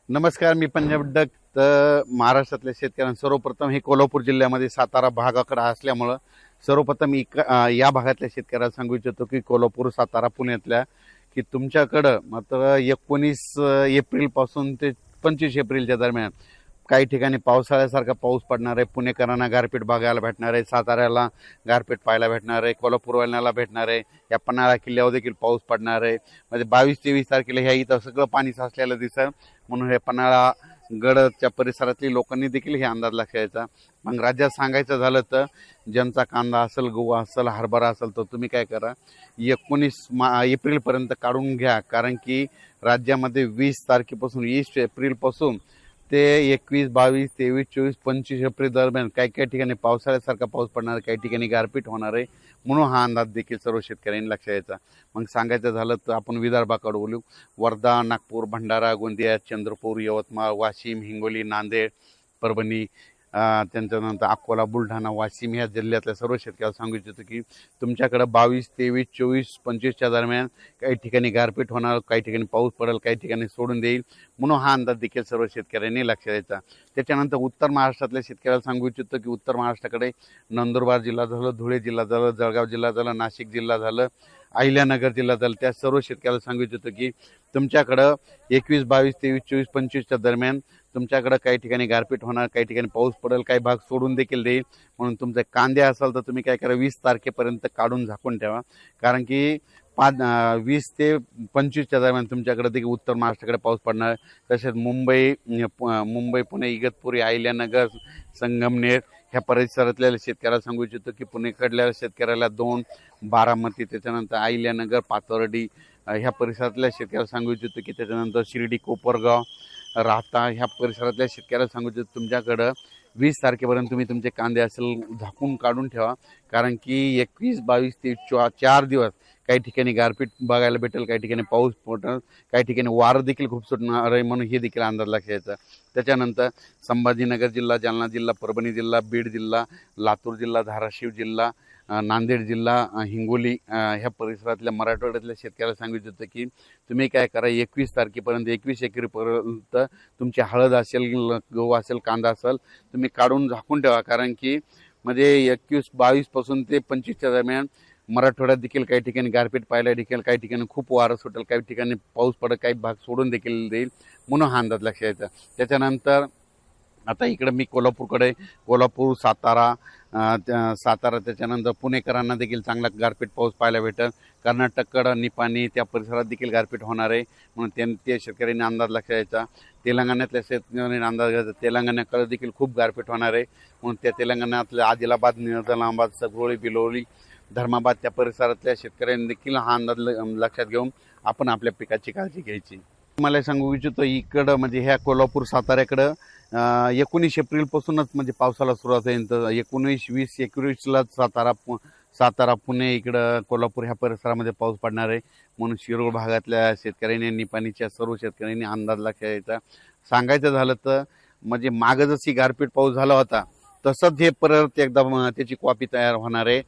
नमस्कार, मी पंजाब डक. तर महाराष्ट्रातल्या शेतकऱ्यांना सर्वप्रथम हे कोल्हापूर जिल्ह्यामध्ये सातारा भागाकडे असल्यामुळं सर्वप्रथम या भागातल्या शेतकऱ्याला सांगू इच्छितो की कोल्हापूर, सातारा, पुण्यातल्या की तुमच्याकडं मात्र 19 एप्रिलपासून ते 25 एप्रिलच्या दरम्यान काही ठिकाणी पावसाळ्यासारखा पाऊस पडणार आहे. पुणेकरांना गारपीट बघायला भेटणार आहे, साताऱ्याला गारपीट पाहायला भेटणार आहे, कोल्हापूरवाल्यांना भेटणार आहे. या पन्हाळा किल्ल्यावर देखील पाऊस पडणार आहे. म्हणजे 22-23 तारखेला ह्या इथं सगळं पाणी साचलेलं दिसतं. म्हणून हे पन्हाळा गडच्या परिसरातली लोकांनी देखील हे अंदाज लक्षात घ्यायचा. मग राज्यात सांगायचं झालं तर ज्यांचा कांदा असेल, गहू असेल, हरभरा असेल तर तुम्ही काय करा, 19 एप्रिलपर्यंत काढून घ्या. कारण की राज्यामध्ये 20 तारखेपासून 20 एप्रिलपासून ते 21, 22, 23, 24, 25 एप्रिल दरम्यान काही काही ठिकाणी पावसाळ्यासारखा पाऊस पडणार आहे, काही ठिकाणी गारपीट होणार आहे. म्हणून हा अंदाज देखील सर्व शेतकऱ्यांनी लक्षात घ्यायचा. मग सांगायचं झालं तर आपण विदर्भाकडे बोलू. वर्धा, नागपूर, भंडारा, गोंदिया, चंद्रपूर, यवतमाळ, वाशिम, हिंगोली, नांदेड, परभणी, त्यांच्यानंतर अकोला, बुलढाणा, वाशिम ह्या जिल्ह्यातल्या सर्व शेतकऱ्याला सांगू इच्छितो की तुमच्याकडं 22, 23, 24, 25च्या दरम्यान काही ठिकाणी गारपीट होणार, काही ठिकाणी पाऊस पडेल, काही ठिकाणी सोडून देईल. म्हणून हा अंदाज देखील सर्व शेतकऱ्यांनी लक्षात द्यायचा. त्याच्यानंतर उत्तर महाराष्ट्रातल्या शेतकऱ्याला सांगू इच्छितो की उत्तर महाराष्ट्राकडे नंदुरबार जिल्हा झालं, धुळे जिल्हा झालं, जळगाव जिल्हा झालं, नाशिक जिल्हा झालं, अहिल्यानगर जिल्हा झालं, त्या सर्व शेतकऱ्याला सांगू इच्छितो की तुमच्याकडं 21, 22, 23, 24, 25च्या दरम्यान तुमच्याकडे काही ठिकाणी गारपीट होणार, काही ठिकाणी पाऊस पडेल, काही भाग सोडून देखील देईल. म्हणून तुमचे कांदे असाल तर तुम्ही काय करा, 20 तारखेपर्यंत काढून झाकून ठेवा. कारण की 20 ते 25च्या दरम्यान तुमच्याकडे देखील उत्तर महाराष्ट्राकडे पाऊस पडणार आहे. तसेच मुंबई, पुणे, इगतपुरी, अहिल्यानगर, संगमनेर ह्या परिसरातल्या शेतकऱ्याला सांगू इच्छितो की पुणेकडल्या शेतकऱ्याला 2, बारामती, त्याच्यानंतर अहिल्यानगर, पाथर्डी ह्या परिसरातल्या शेतकऱ्याला सांगू इच्छितो की त्याच्यानंतर शिर्डी, कोपरगाव, राहता ह्या परिसरातल्या शेतकऱ्याला सांगू इच्छितो तुमच्याकडं 20 तारखेपर्यंत तुम्ही तुमचे कांदे असेल झाकून काढून ठेवा. कारण की 21, 22, 23, 4 दिवस काही ठिकाणी गारपीट बघायला भेटेल, काही ठिकाणी पाऊस पडेल, काही ठिकाणी वारं देखील खूप सुटणार आहे. म्हणून हे देखील अंदाज लक्षात घ्यायचा. त्याच्यानंतर संभाजीनगर जिल्हा, जालना जिल्हा, परभणी जिल्हा, बीड जिल्हा, लातूर जिल्हा, धाराशिव जिल्हा, नांदेड जिल्हा, हिंगोली ह्या परिसरातल्या मराठवाड्यातल्या शेतकऱ्याला सांगू इच्छितो की तुम्ही काय करा, 21 तारखेपर्यंत, 21 एप्रिलपर्यंत तुमची हळद असेल, गहू असेल, कांदा असेल तुम्ही काढून झाकून ठेवा. कारण की म्हणजे 21, 22 पासून ते 25च्या दरम्यान मराठवाड्यात देखील काही ठिकाणी गारपीट पाहायला देखील, काही ठिकाणी खूप वारं सुटेल, काही ठिकाणी पाऊस पडेल, काही भाग सोडून देखील देईल. म्हणून हा अंदाज लक्षात घ्यायचा. त्याच्यानंतर आता इकडे मी कोल्हापूर, सातारा त्याच्यानंतर पुणेकरांना देखील चांगला गारपीट पाऊस पाहायला भेटेल. कर्नाटककडं निपाणी त्या परिसरात देखील गारपीट होणार आहे. म्हणून त्या शेतकऱ्यांनी अंदाज लक्षात घ्यायचा. तेलंगणातल्या शेतकऱ्यांनी अंदाज घ्यायचा, तेलंगणाकडे देखील खूप गारपीट होणार आहे. म्हणून त्या तेलंगणातल्या आदिलाबाद, निजामाबाद, सगरोळी, बिलोली, धर्माबाद त्या परिसरातल्या शेतकऱ्यांनी देखील हा अंदाज लक्षात घेऊन आपण आपल्या पिकाची काळजी घ्यायची. मला सांगू इच्छितो इकडं म्हणजे ह्या कोल्हापूर, साताऱ्याकडं 19 एप्रिलपासूनच म्हणजे पावसाला सुरुवात होईल. तर 19, 20, 21ला सातारा, पुणे, इकडं कोल्हापूर ह्या परिसरामध्ये पाऊस पडणार आहे. म्हणून शिरोळ भागातल्या शेतकऱ्यांनी, निपाणीच्या सर्व शेतकऱ्यांनी अंदाज लक्षात घ्यायचा. सांगायचं झालं तर म्हणजे मागं जशी गारपीट पाऊस झाला होता तसंच हे परत एकदा त्याची कॉपी तयार होणार आहे.